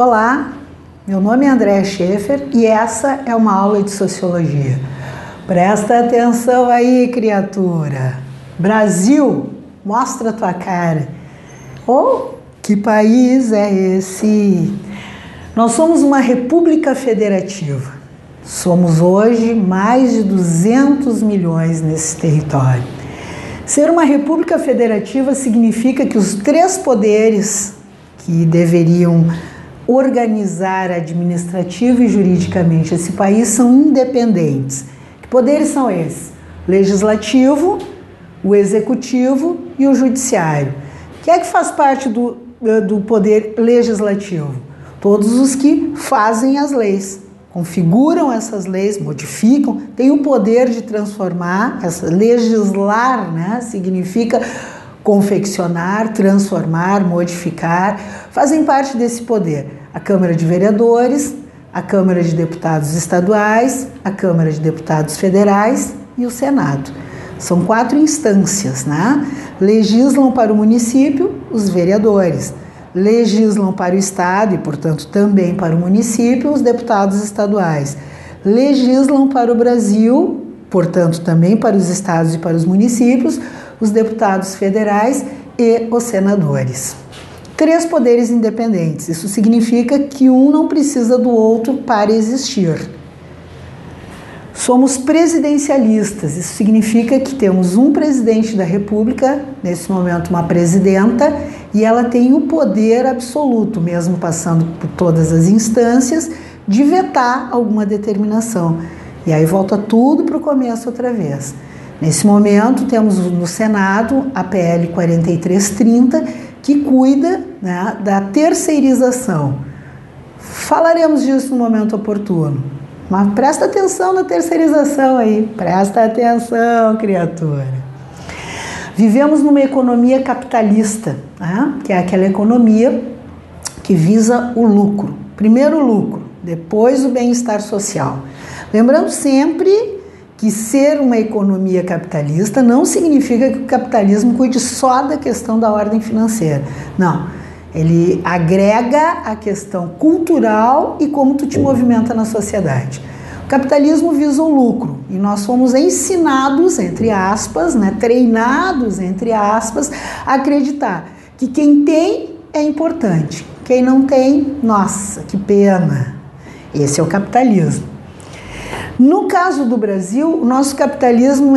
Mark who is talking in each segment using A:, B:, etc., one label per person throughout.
A: Olá, meu nome é Andréa Schaefer e essa é uma aula de Sociologia. Presta atenção aí, criatura. Brasil, mostra a tua cara. Oh, que país é esse? Nós somos uma república federativa. Somos hoje mais de 200 milhões nesse território. Ser uma república federativa significa que os três poderes que deveriam organizar administrativa e juridicamente esse país são independentes. Que poderes são esses? Legislativo, o executivo e o judiciário. Quem é que faz parte do poder legislativo? Todos os que fazem as leis, configuram essas leis, modificam, têm o poder de transformar, legislar, né? Significa confeccionar, transformar, modificar, fazem parte desse poder. A Câmara de Vereadores, a Câmara de Deputados Estaduais, a Câmara de Deputados Federais e o Senado. São 4 instâncias, né? Legislam para o município os vereadores, legislam para o Estado e, portanto, também para o município os deputados estaduais, legislam para o Brasil, portanto, também para os estados e para os municípios, os deputados federais e os senadores. 3 poderes independentes. Isso significa que um não precisa do outro para existir. Somos presidencialistas. Isso significa que temos um presidente da República, nesse momento uma presidenta, e ela tem o poder absoluto, mesmo passando por todas as instâncias, de vetar alguma determinação. E aí volta tudo para o começo outra vez. Nesse momento, temos no Senado a PL 4330, que cuida, né, da terceirização. Falaremos disso no momento oportuno. Mas presta atenção na terceirização aí. Presta atenção, criatura. Vivemos numa economia capitalista, né, que é aquela economia que visa o lucro. Primeiro o lucro, depois o bem-estar social. Lembrando sempre que ser uma economia capitalista não significa que o capitalismo cuide só da questão da ordem financeira. Não, ele agrega a questão cultural e como tu te movimenta na sociedade. O capitalismo visa o lucro e nós fomos ensinados, entre aspas, né, treinados, entre aspas, a acreditar que quem tem é importante, quem não tem, nossa, que pena. Esse é o capitalismo. No caso do Brasil, o nosso capitalismo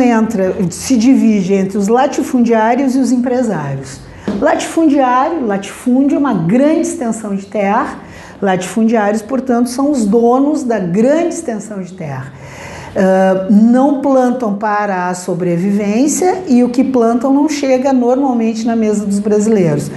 A: se divide entre os latifundiários e os empresários. Latifúndio é uma grande extensão de terra. Latifundiários, portanto, são os donos da grande extensão de terra. Não plantam para a sobrevivência e o que plantam não chega normalmente na mesa dos brasileiros.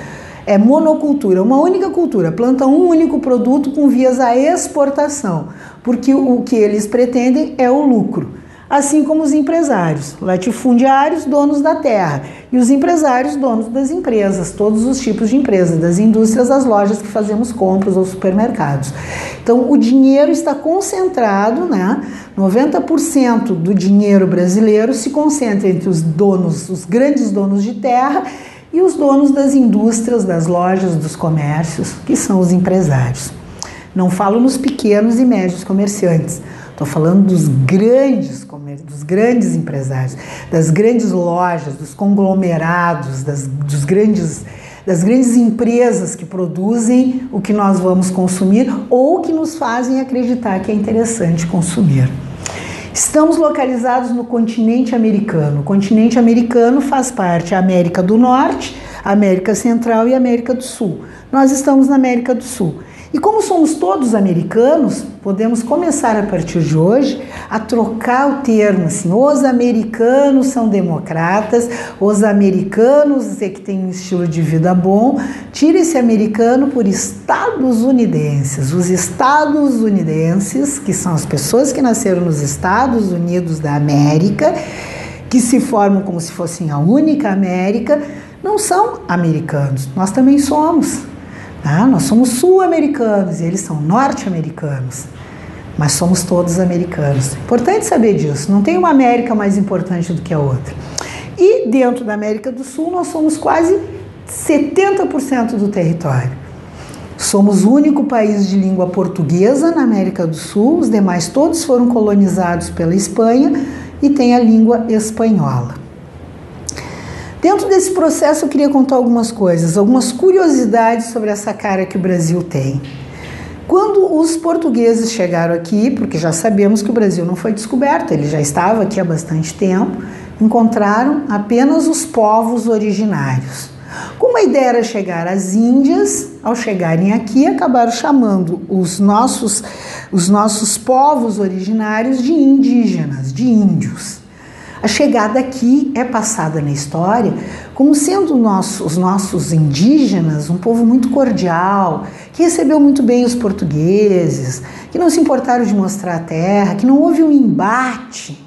A: É monocultura, uma única cultura, planta um único produto com vias à exportação, porque o que eles pretendem é o lucro. Assim como os empresários, latifundiários, donos da terra, e os empresários, donos das empresas, todos os tipos de empresas, das indústrias, das lojas que fazemos compras ou supermercados. Então, o dinheiro está concentrado, né? 90% do dinheiro brasileiro se concentra entre os donos, os grandes donos de terra, e os donos das indústrias, das lojas, dos comércios, que são os empresários. Não falo nos pequenos e médios comerciantes, estou falando dos grandes empresários, das grandes lojas, dos conglomerados, das grandes empresas que produzem o que nós vamos consumir ou que nos fazem acreditar que é interessante consumir. Estamos localizados no continente americano. O continente americano faz parte da América do Norte, América Central e América do Sul. Nós estamos na América do Sul. E como somos todos americanos, podemos começar a partir de hoje a trocar o termo assim, os americanos são democratas, os americanos é que têm um estilo de vida bom, tira esse americano por estadunidenses. Os estadunidenses, que são as pessoas que nasceram nos Estados Unidos da América, que se formam como se fossem a única América, não são americanos, nós também somos. Nós somos sul-americanos e eles são norte-americanos, mas somos todos americanos. Importante saber disso, não tem uma América mais importante do que a outra. E dentro da América do Sul nós somos quase 70% do território. Somos o único país de língua portuguesa na América do Sul, os demais todos foram colonizados pela Espanha e tem a língua espanhola. Dentro desse processo eu queria contar algumas coisas, algumas curiosidades sobre essa cara que o Brasil tem. Quando os portugueses chegaram aqui, porque já sabemos que o Brasil não foi descoberto, ele já estava aqui há bastante tempo, encontraram apenas os povos originários. Como a ideia era chegar às Índias, ao chegarem aqui, acabaram chamando os nossos povos originários de indígenas, de índios. A chegada aqui é passada na história como sendo os nossos indígenas um povo muito cordial, que recebeu muito bem os portugueses, que não se importaram de mostrar a terra, que não houve um embate.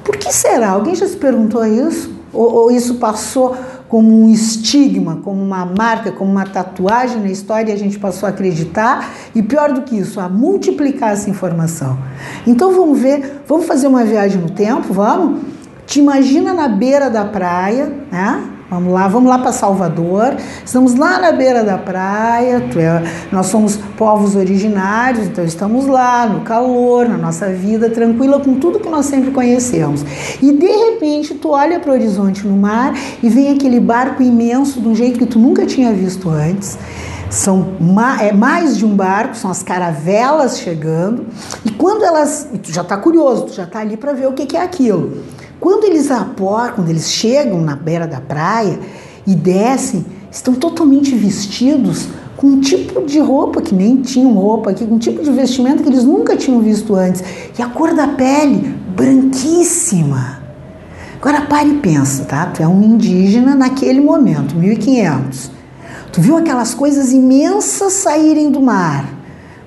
A: Por que será? Alguém já se perguntou isso? Ou isso passou como um estigma, como uma marca, como uma tatuagem na história e a gente passou a acreditar e, pior do que isso, a multiplicar essa informação. Então vamos ver, vamos fazer uma viagem no tempo, vamos? Te imagina na beira da praia, né? Vamos lá para Salvador, estamos lá na beira da praia, nós somos povos originários, então estamos lá no calor, na nossa vida tranquila, com tudo que nós sempre conhecemos. E de repente tu olha para o horizonte no mar e vem aquele barco imenso de um jeito que tu nunca tinha visto antes. É mais de um barco, são as caravelas chegando, e quando tu já está curioso, tu já está ali para ver o que é aquilo. Quando eles chegam na beira da praia e descem, estão totalmente vestidos com um tipo de roupa que nem tinham roupa aqui, com um tipo de vestimenta que eles nunca tinham visto antes. E a cor da pele, branquíssima. Agora pare e pensa, tá? Tu é um indígena naquele momento, 1500. Tu viu aquelas coisas imensas saírem do mar.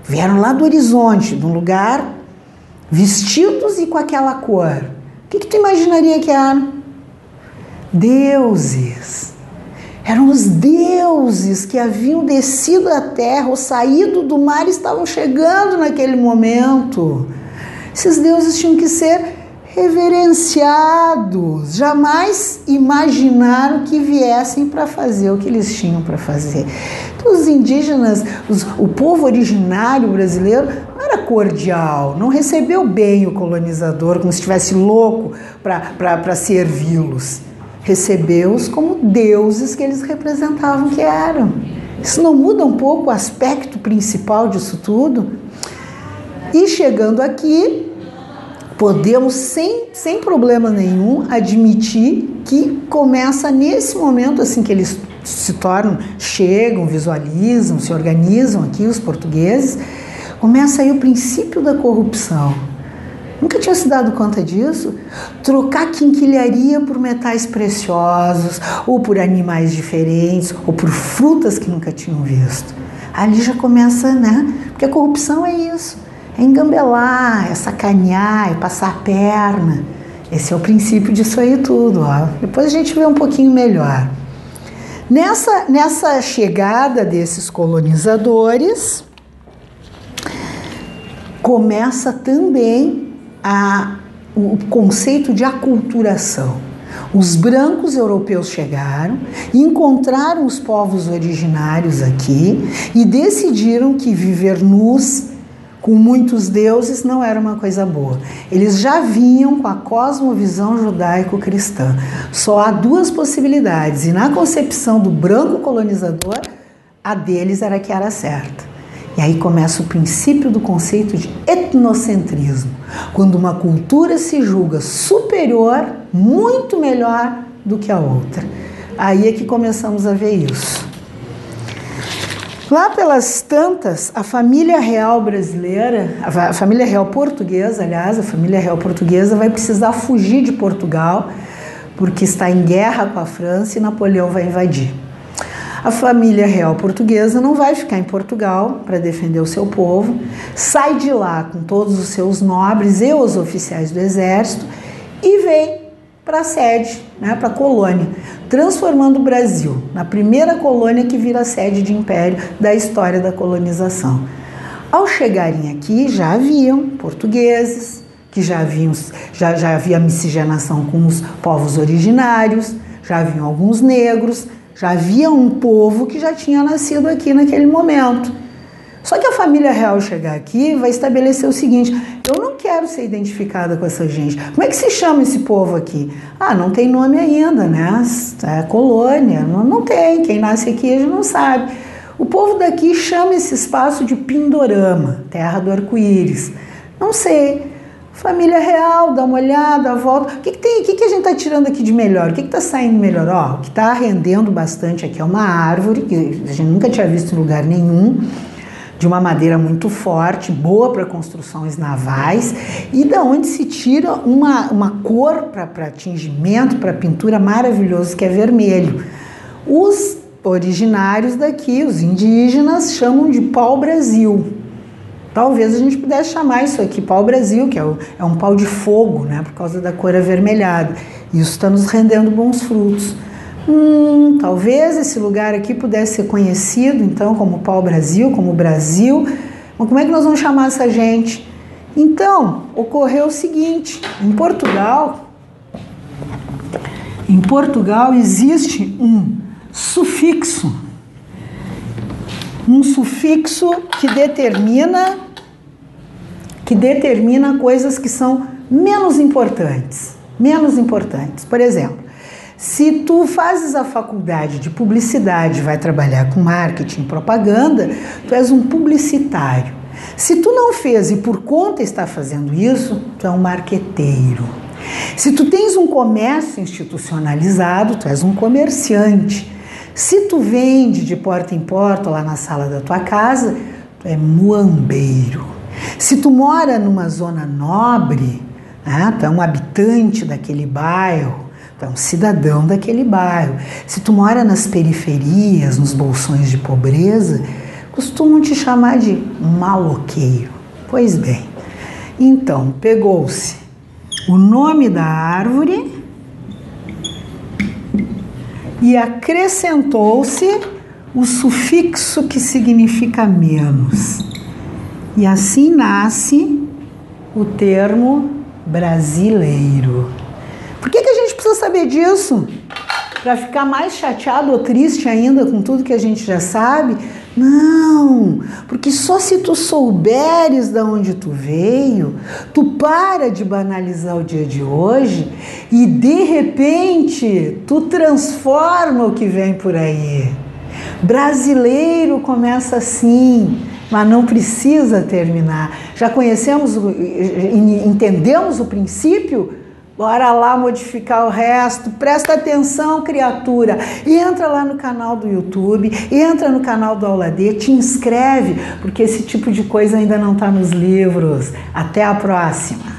A: Vieram lá do horizonte, de um lugar, vestidos e com aquela cor. O que tu imaginaria que eram? Deuses. Eram os deuses que haviam descido à terra ou saído do mar e estavam chegando naquele momento. Esses deuses tinham que ser reverenciados. Jamais imaginaram que viessem para fazer o que eles tinham para fazer. Então, os indígenas, o povo originário brasileiro não era cordial, não recebeu bem o colonizador como se estivesse louco para servi-los. Recebeu-os como deuses que eles representavam que eram. Isso não muda um pouco o aspecto principal disso tudo? E chegando aqui, podemos, sem problema nenhum, admitir que começa nesse momento, assim que eles chegam, visualizam, se organizam aqui, os portugueses, começa aí o princípio da corrupção. Nunca tinha se dado conta disso? Trocar quinquilharia por metais preciosos, ou por animais diferentes, ou por frutas que nunca tinham visto. Ali já começa, né? Porque a corrupção é isso. É engambelar, é sacanear, é passar a perna. Esse é o princípio disso aí tudo, ó. Depois a gente vê um pouquinho melhor. Nessa chegada desses colonizadores, começa também o conceito de aculturação. Os brancos europeus chegaram, encontraram os povos originários aqui e decidiram que viver nus, com muitos deuses, não era uma coisa boa. Eles já vinham com a cosmovisão judaico-cristã. Só há duas possibilidades, e na concepção do branco colonizador, a deles era que era certa. E aí começa o princípio do conceito de etnocentrismo, quando uma cultura se julga superior, muito melhor do que a outra. Aí é que começamos a ver isso. Lá pelas tantas, a família real brasileira, a família real portuguesa, aliás, a família real portuguesa vai precisar fugir de Portugal, porque está em guerra com a França e Napoleão vai invadir. A família real portuguesa não vai ficar em Portugal para defender o seu povo, sai de lá com todos os seus nobres e os oficiais do exército e vem para a sede, né, para a colônia, transformando o Brasil na primeira colônia que vira sede de império da história da colonização. Ao chegarem aqui, já haviam portugueses, que já havia miscigenação com os povos originários, já haviam alguns negros, Já havia um povo que já tinha nascido aqui naquele momento. Só que a família real chegar aqui vai estabelecer o seguinte: eu não quero ser identificada com essa gente. Como é que se chama esse povo aqui? Ah, não tem nome ainda, né? É colônia, não tem. Quem nasce aqui a gente não sabe. O povo daqui chama esse espaço de Pindorama, terra do arco-íris. Não sei. Família real, dá uma olhada, volta. O que a gente está tirando aqui de melhor? O que está saindo melhor? Ó, o que está rendendo bastante aqui é uma árvore, que a gente nunca tinha visto em lugar nenhum, de uma madeira muito forte, boa para construções navais, e da onde se tira uma cor para tingimento, para pintura maravilhoso, que é vermelho. Os originários daqui, os indígenas, chamam de pau-brasil. Talvez a gente pudesse chamar isso aqui pau-brasil, que é um pau de fogo, né, por causa da cor avermelhada. Isso está nos rendendo bons frutos. Talvez esse lugar aqui pudesse ser conhecido, então, como pau-brasil, como Brasil. Mas como é que nós vamos chamar essa gente? Então, ocorreu o seguinte: em Portugal existe um sufixo que determina coisas que são menos importantes. Por exemplo, se tu fazes a faculdade de publicidade, vai trabalhar com marketing, propaganda, tu és um publicitário. Se tu não fez e por conta está fazendo isso, tu é um marqueteiro. Se tu tens um comércio institucionalizado, tu és um comerciante. Se tu vende de porta em porta lá na sala da tua casa, tu é muambeiro. Se tu mora numa zona nobre, né, tu é um habitante daquele bairro, tu é um cidadão daquele bairro. Se tu mora nas periferias, nos bolsões de pobreza, costumam te chamar de maloqueiro. Pois bem, então pegou-se o nome da árvore e acrescentou-se o sufixo que significa menos. E assim nasce o termo brasileiro. Por que a gente precisa saber disso? Para ficar mais chateado ou triste ainda com tudo que a gente já sabe? Não, porque só se tu souberes de onde tu veio, tu para de banalizar o dia de hoje e de repente tu transforma o que vem por aí. Brasileiro começa assim, mas não precisa terminar. Já conhecemos, entendemos o princípio? Bora lá modificar o resto. Presta atenção, criatura. Entra lá no canal do YouTube, entra no canal do Aula D, te inscreve, porque esse tipo de coisa ainda não está nos livros. Até a próxima.